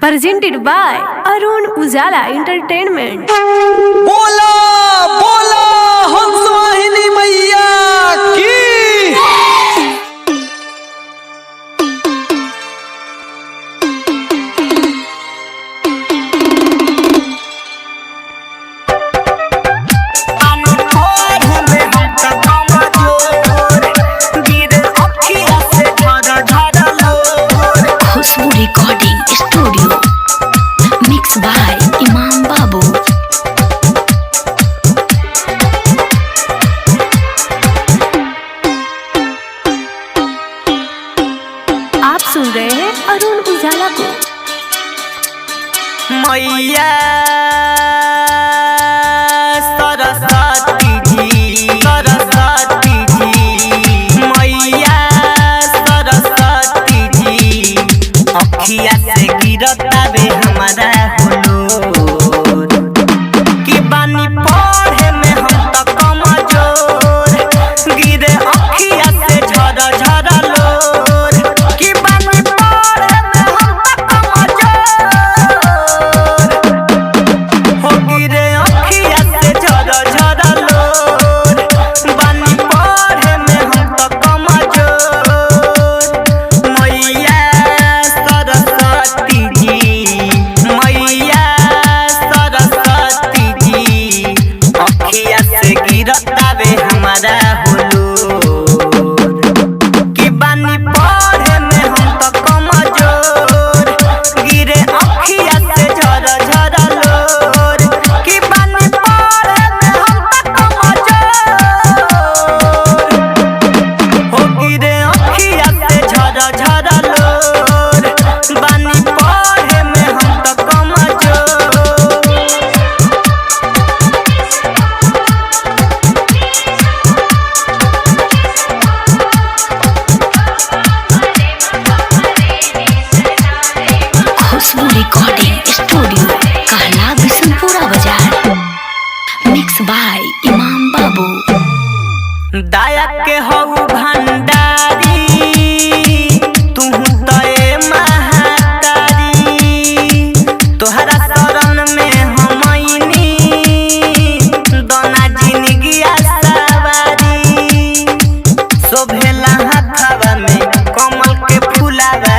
presented by Arun Ujala Entertainment। बोला बोला हंसवाहिनी मैया की। खुशबू रिकॉर्डिंग स्टूडियो मिक्स बाय इमाम बाबू। आप सुन रहे हैं अरुण उजाला को। मैया सरस्वती जी, सरस्वती जी, मैया सरस्वती जी, अखिया से गिरता बे हमारा हुलूर कि बानी पढ़े में हम तो कमजोर, गिरे अखिया से झर झर लोर कि बानी पढ़े में हम तो कमजोर, हो गिरे अखिया से झर झर लोर, बानी पढ़े में हम तो कमजोर। मैया सरस्वती जी, मैया सरस्वती जी, अखिया से गिरता बे हमारा हुलूर कि बानी पढ़े में हम तो कमजोर, गिरे अखिया से झर झर लोर कि बानी पढ़े में हम तो कमजोर, हो गिरे अखिया से झर झर लोर, बानी पढ़े में हम तो कमजोर। खुशबू रिकॉर्डिंग स्टूडियो कहला बिशनपुरा बाजार। मिक्स बाय इमाम बाबू। दया के हऊ भंडारी, तुहू तए महातारी, तोहरा शरण में हमनी दोना जिंदगिया सवारी, शोभेला हाथवा में कमल के फूलावा,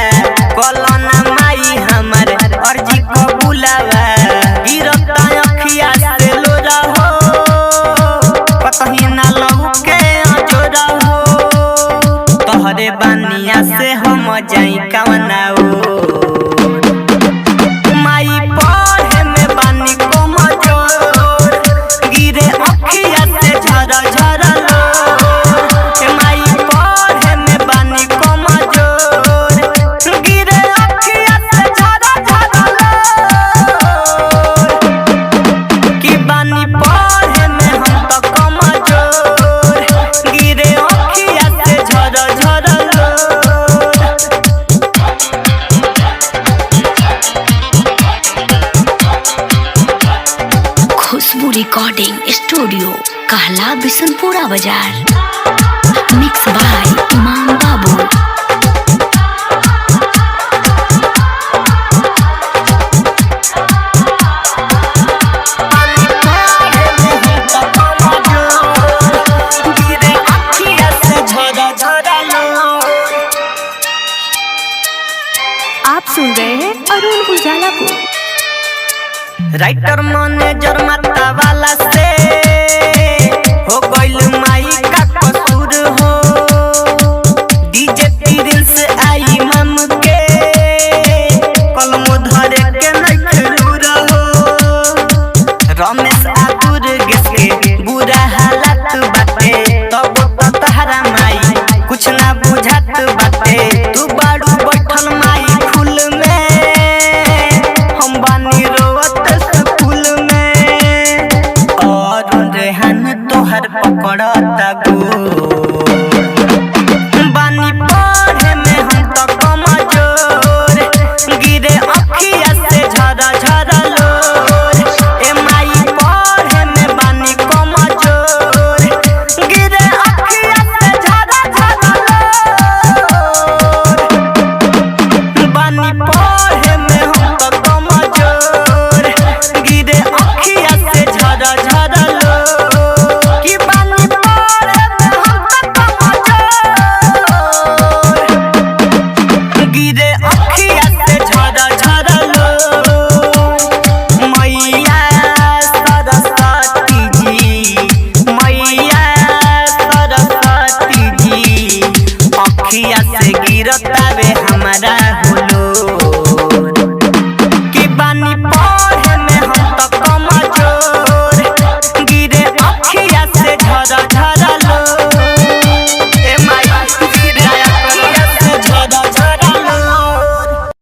कलना माई हमर अर्जी कबूलावा, गिरता अखिया से लोरा हो, कतही ना लहू के अजोरा हो, तोहरे बानिया से हम जाई कवनाओ, माई पढ़े में बानी कमजोर, गिरे अखिया से झर झर लोर, माई पढ़े में बानी कमजोर, गिरे अखिया से झर झर लोर कि बानी पढ़े में हम तो कमजोर, गिरे अखिया से झर झर लोर। खुशबू रिकॉर्डिंग स्टूडियो कहला बिशनपुरा बाजार। मिक्स बाय इमाम बाबू। आप सुन रहे हैं अरुण उजाला को। राइटर मैनेजर माता वाला